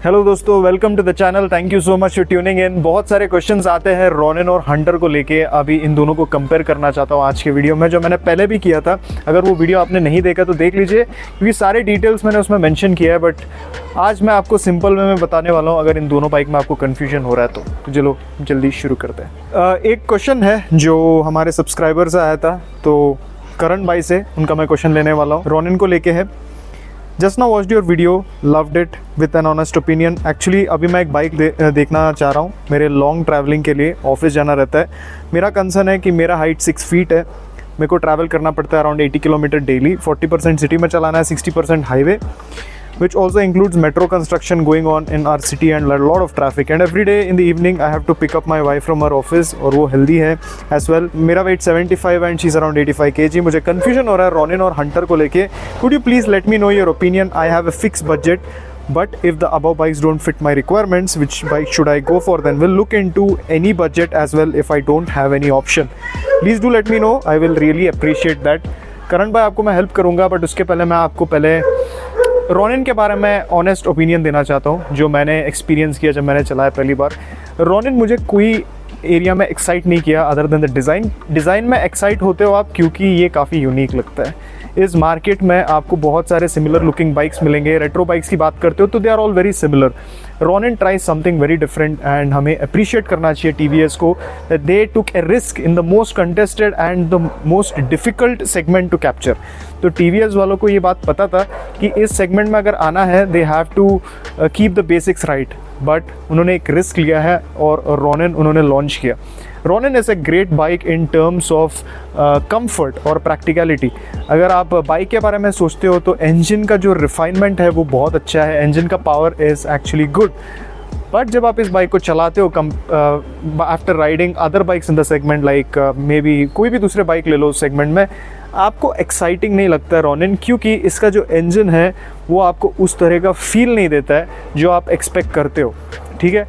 Hello दोस्तों, welcome to the channel. Thank you so much for tuning in. बहुत सारे questions आते हैं रॉनिन और हंटर को लेके। अभी इन दोनों को कंपेयर करना चाहता हूँ आज के वीडियो में, जो मैंने पहले भी किया था। अगर वो वीडियो आपने नहीं देखा तो देख लीजिए, क्योंकि सारे डिटेल्स मैंने उसमें मेंशन किया है। बट आज मैं आपको सिंपल में बताने वाला हूँ, अगर इन दोनों बाइक में आपको कन्फ्यूजन हो रहा है तो चलो जल्दी शुरू करते हैं। एक क्वेश्चन है जो हमारे सब्सक्राइबर से आया था, तो करण भाई से उनका मैं क्वेश्चन लेने वाला हूँ, रॉनिन को लेके है। Just now watched your video, loved it with an honest opinion. Actually अभी मैं एक बाइक देखना चाह रहा हूँ मेरे लॉन्ग ट्रैवलिंग के लिए। ऑफिस जाना रहता है। मेरा कंसर्न है कि मेरा हाइट 6 फीट है, मेरे को ट्रैवल करना पड़ता है अराउंड 80 किलोमीटर डेली। 40% सिटी में चलाना है, 60% highway, which also includes metro construction going on in our city and a lot of traffic. And every day in the evening I have to pick up my wife from her office, और वो healthy है as well. मेरा weight 75 and she's around 85 kg. मुझे confusion हो रहा है Ronin और Hunter को लेके। Could you please let me know your opinion? I have a fixed budget, but if the above bikes don't fit my requirements, which bike should I go for? Then we'll look into any budget as well if I don't have any option. Please do let me know. I will really appreciate that. करण भाई, आपको मैं help करूँगा, but उसके पहले मैं आपको पहले Ronin के बारे में ऑनेस्ट ओपिनियन देना चाहता हूँ, जो मैंने एक्सपीरियंस किया जब मैंने चलाया पहली बार। रॉनिन मुझे कोई एरिया में एक्साइट नहीं किया अदर देन द डिज़ाइन में एक्साइट होते हो आप, क्योंकि ये काफ़ी यूनिक लगता है। इस मार्केट में आपको बहुत सारे सिमिलर लुकिंग बाइक्स मिलेंगे। रेट्रो बाइक्स की बात करते हो तो they are all very similar. Ronin tries something very different, and हमें अप्रिशिएट करना चाहिए टीवीएस को, that they took a risk in the most contested and the most difficult segment to capture. तो टीवीएस वालों को ये बात पता था कि इस सेगमेंट में अगर आना है they have to keep the basics right, but उन्होंने एक रिस्क लिया है और रॉनिन उन्होंने लॉन्च किया। Ronin is a great bike in terms of comfort और प्रैक्टिकलिटी। अगर आप बाइक के बारे में सोचते हो तो इंजन का जो रिफाइनमेंट है वो बहुत अच्छा है, इंजन का power is actually good. But जब आप इस बाइक को चलाते हो after riding other bikes in the segment, like may be कोई भी दूसरे बाइक ले लो उस सेगमेंट में, आपको एक्साइटिंग नहीं लगता है रॉनिन, क्योंकि इसका जो इंजन है वो आपको उस तरह का फील नहीं देता है जो आप एक्सपेक्ट करते हो। ठीक है।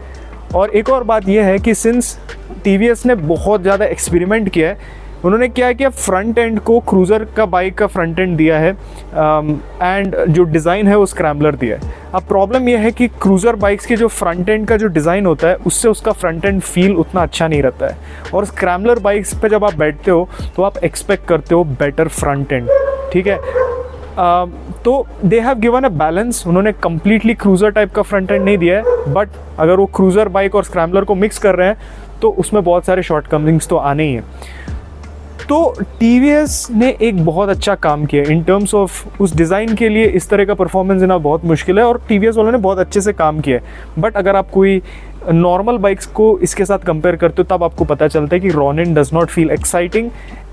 और एक और बात यह है कि सिंस टीवीएस ने बहुत ज़्यादा एक्सपेरिमेंट किया है, उन्होंने क्या किया, फ्रंट एंड को क्रूज़र का बाइक का फ्रंट एंड दिया है, एंड जो डिज़ाइन है वो स्क्रैम्बलर दिया है। अब प्रॉब्लम यह है कि क्रूज़र बाइक्स के जो फ्रंट एंड का जो डिज़ाइन होता है उससे उसका फ्रंट एंड फील उतना अच्छा नहीं रहता है, और स्क्रैम्बलर बाइक्स पे जब आप बैठते हो तो आप एक्सपेक्ट करते हो बेटर फ्रंट एंड। ठीक है। तो they have given a balance. उन्होंने कम्प्लीटली क्रूज़र टाइप का फ्रंट एंड नहीं दिया है, बट अगर वो क्रूज़र बाइक और स्क्रैम्बलर को मिक्स कर रहे हैं तो उसमें बहुत सारे शॉर्टकमिंग्स तो आने ही हैं। तो टीवीएस ने एक बहुत अच्छा काम किया इन टर्म्स ऑफ उस डिज़ाइन के लिए। इस तरह का परफॉर्मेंस देना बहुत मुश्किल है, और टीवीएस वालों ने बहुत अच्छे से काम किया है। बट अगर आप कोई नॉर्मल बाइक्स को इसके साथ कंपेयर करते हो तब आपको पता चलता है कि Ronin does not feel exciting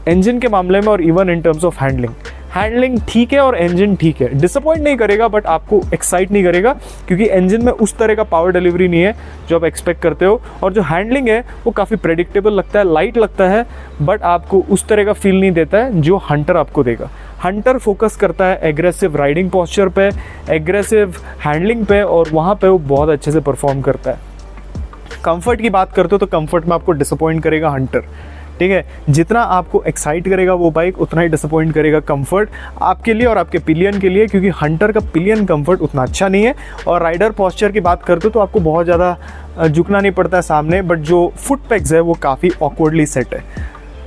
engine के मामले में, और even in terms of handling ठीक है और इंजन ठीक है। डिसअपॉइंट नहीं करेगा बट आपको एक्साइट नहीं करेगा, क्योंकि इंजन में उस तरह का पावर डिलीवरी नहीं है जो आप एक्सपेक्ट करते हो। और जो हैंडलिंग है वो काफ़ी प्रेडिक्टेबल लगता है, लाइट लगता है, बट आपको उस तरह का फील नहीं देता है जो हंटर आपको देगा। हंटर फोकस करता है एग्रेसिव राइडिंग पोस्चर पे, एग्रेसिव हैंडलिंग पे, और वहाँ पे वो बहुत अच्छे से परफॉर्म करता है। कंफर्ट की बात करते हो तो कंफर्ट में आपको डिसअपॉइंट करेगा हंटर। ठीक है। जितना आपको एक्साइट करेगा वो बाइक, उतना ही डिसअपॉइंट करेगा कंफर्ट आपके लिए और आपके पिलियन के लिए, क्योंकि हंटर का पिलियन कंफर्ट उतना अच्छा नहीं है। और राइडर पोस्चर की बात करते हो तो आपको बहुत ज़्यादा झुकना नहीं पड़ता है सामने, बट जो फुट पेग्स है वो काफ़ी ऑकवर्डली सेट है।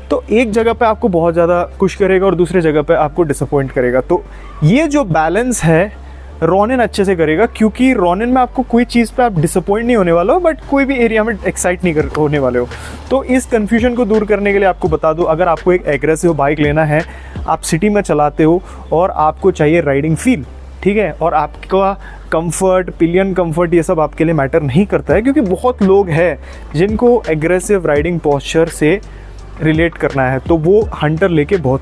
तो एक जगह पे आपको बहुत ज़्यादा खुश करेगा और दूसरी जगह पे आपको डिसअपॉइंट करेगा। तो ये जो बैलेंस है रॉनिन अच्छे से करेगा, क्योंकि रॉनिन में आपको कोई चीज़ पे आप डिसअपॉइंट नहीं होने वाले हो, बट कोई भी एरिया में एक्साइट नहीं होने वाले हो। तो इस कन्फ्यूजन को दूर करने के लिए आपको बता दूं, अगर आपको एक एग्रेसिव बाइक लेना है, आप सिटी में चलाते हो और आपको चाहिए राइडिंग फील, ठीक है, और आपका कंफर्ट, पिलियन कंफर्ट, ये सब आपके लिए मैटर नहीं करता है, क्योंकि बहुत लोग हैं जिनको एग्रेसिव राइडिंग पोस्चर से रिलेट करना है, तो वो हंटर लेके बहुत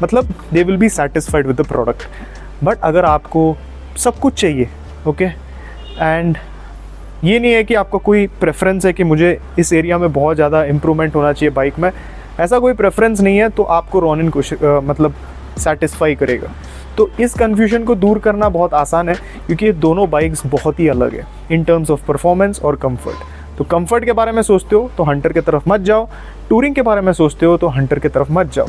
मतलब they will be satisfied with the product. But अगर आपको सब कुछ चाहिए, ओके, एंड ये नहीं है कि आपका कोई प्रेफरेंस है कि मुझे इस एरिया में बहुत ज़्यादा इम्प्रूवमेंट होना चाहिए बाइक में, ऐसा कोई प्रेफरेंस नहीं है, तो आपको रॉनिन को मतलब सेटिस्फाई करेगा। तो इस कन्फ्यूजन को दूर करना बहुत आसान है, क्योंकि ये दोनों बाइक्स बहुत ही अलग है इन टर्म्स ऑफ परफॉर्मेंस और कंफर्ट। तो कंफर्ट के बारे में सोचते हो तो हंटर की तरफ मत जाओ, टूरिंग के बारे में सोचते हो तो हंटर की तरफ मत जाओ।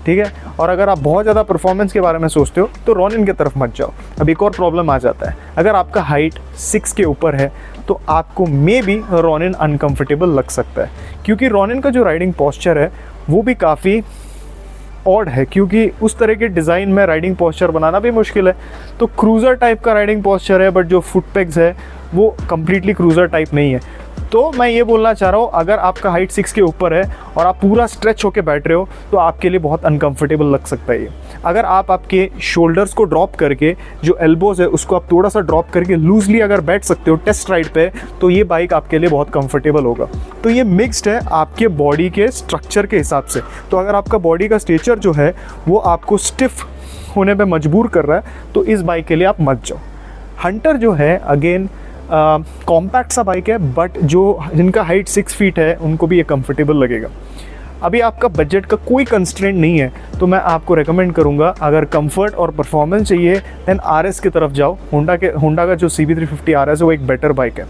ठीक है। और अगर आप बहुत ज़्यादा परफॉर्मेंस के बारे में सोचते हो तो रॉनिन की तरफ मत जाओ। अब एक और प्रॉब्लम आ जाता है, अगर आपका हाइट 6 के ऊपर है तो आपको मे बी रॉनिन अनकंफर्टेबल लग सकता है, क्योंकि रॉनिन का जो राइडिंग पोस्चर है वो भी काफ़ी ऑड है, क्योंकि उस तरह के डिज़ाइन में राइडिंग पोस्चर बनाना भी मुश्किल है। तो क्रूज़र टाइप का राइडिंग पोस्चर है, बट जो फुट पेग्स है वो कम्प्लीटली क्रूज़र टाइप नहीं है। तो मैं ये बोलना चाह रहा हूँ, अगर आपका हाइट 6 के ऊपर है और आप पूरा स्ट्रेच होकर बैठ रहे हो तो आपके लिए बहुत अनकंफर्टेबल लग सकता है ये। अगर आप आपके शोल्डर्स को ड्रॉप करके, जो एल्बोज़ है उसको आप थोड़ा सा ड्रॉप करके लूजली अगर बैठ सकते हो टेस्ट राइड पे, तो ये बाइक आपके लिए बहुत कंफर्टेबल होगा। तो ये मिक्स्ड है आपके बॉडी के स्ट्रक्चर के हिसाब से। तो अगर आपका बॉडी का स्ट्रक्चर जो है वो आपको स्टिफ होने पे मजबूर कर रहा है तो इस बाइक के लिए आप मत जाओ। हंटर जो है अगेन कॉम्पैक्ट सा बाइक है, बट जो जिनका हाइट 6 फीट है उनको भी ये कंफर्टेबल लगेगा। अभी आपका बजट का कोई कंस्ट्रेंट नहीं है तो मैं आपको रेकमेंड करूंगा, अगर कंफर्ट और परफॉर्मेंस चाहिए देन RS की तरफ जाओ। होंडा का जो CB350 RS है वो एक बेटर बाइक है।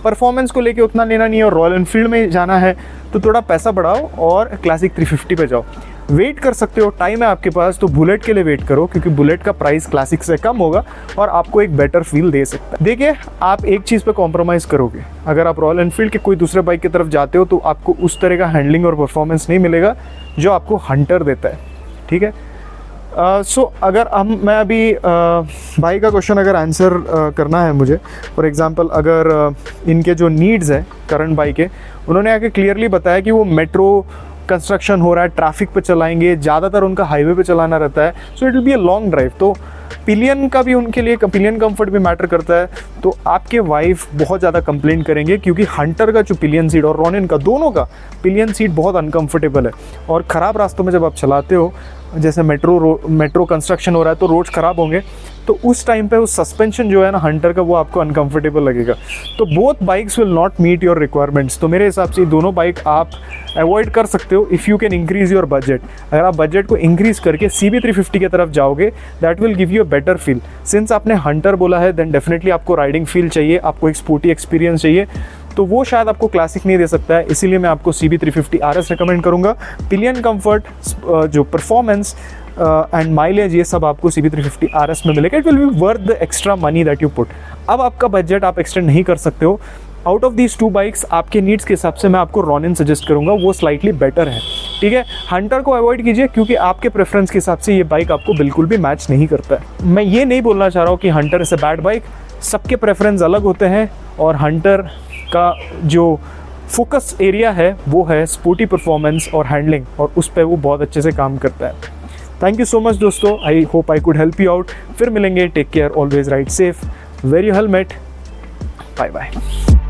परफॉर्मेंस को लेके उतना लेना नहीं है और रॉयल एनफील्ड में जाना है तो थोड़ा पैसा बढ़ाओ और क्लासिक 350 पे जाओ। वेट कर सकते हो, टाइम है आपके पास, तो बुलेट के लिए वेट करो, क्योंकि बुलेट का प्राइस क्लासिक से कम होगा और आपको एक बेटर फील दे सकता है। देखिए, आप एक चीज़ पे कॉम्प्रोमाइज़ करोगे, अगर आप रॉयल एनफील्ड के कोई दूसरे बाइक की तरफ जाते हो तो आपको उस तरह का हैंडलिंग और परफॉर्मेंस नहीं मिलेगा जो आपको हंटर देता है, ठीक है। अगर मैं अभी भाई का क्वेश्चन अगर आंसर करना है मुझे, फॉर एग्जांपल अगर इनके जो नीड्स है करंट बाइक के, उन्होंने आके क्लियरली बताया कि वो मेट्रो कंस्ट्रक्शन हो रहा है, ट्रैफिक पे चलाएंगे, ज़्यादातर उनका हाईवे पे चलाना रहता है, so it will be a long drive. तो पिलियन का भी उनके लिए, पिलियन कंफर्ट भी मैटर करता है। तो आपके वाइफ बहुत ज़्यादा कंप्लेंट करेंगे, क्योंकि हंटर का जो पिलियन सीट और रॉनिन का दोनों का पिलियन सीट बहुत अनकंफर्टेबल है। और ख़राब रास्तों में जब आप चलाते हो, जैसे मेट्रो कंस्ट्रक्शन हो रहा है तो रोड्स ख़राब होंगे, तो उस टाइम पे उस सस्पेंशन जो है ना हंटर का, वो आपको अनकंफर्टेबल लगेगा। तो both bikes will not meet your requirements. तो मेरे हिसाब से दोनों बाइक आप अवॉइड कर सकते हो if you can increase your budget. अगर आप बजट को इंक्रीज़ करके CB350 की तरफ जाओगे, that will give you a better feel. Since आपने हंटर बोला है, देन डेफिनेटली आपको राइडिंग फील चाहिए, आपको एक स्पोर्टी एक्सपीरियंस चाहिए, तो वो शायद आपको क्लासिक नहीं दे सकता है। इसीलिए मैं आपको CB350 RS रिकमेंड करूँगा। पिलियन कंफर्ट, जो परफॉर्मेंस एंड माइलेज, ये सब आपको CB350 RS में मिलेगा। It will be worth the extra money that you put. अब आपका बजट आप एक्सटेंड नहीं कर सकते हो, आउट ऑफ दीज 2 बाइक्स आपके नीड्स के हिसाब से मैं आपको रॉनिन सजेस्ट करूंगा, वो स्लाइटली बेटर है, ठीक है। हंटर को अवॉइड कीजिए, क्योंकि आपके प्रेफरेंस के हिसाब से ये बाइक आपको बिल्कुल भी मैच नहीं करता है। मैं ये नहीं बोलना चाह रहा हूँ कि Hunter is a bad bike, सबके प्रेफरेंस अलग होते हैं और हंटर का जो फोकस एरिया है वो है स्पोर्टी परफॉर्मेंस और हैंडलिंग, और उस पर वो बहुत अच्छे से काम करता है। थैंक यू सो मच दोस्तों, I hope I could help you out. फिर मिलेंगे, take care, always ride safe, wear your helmet, bye bye.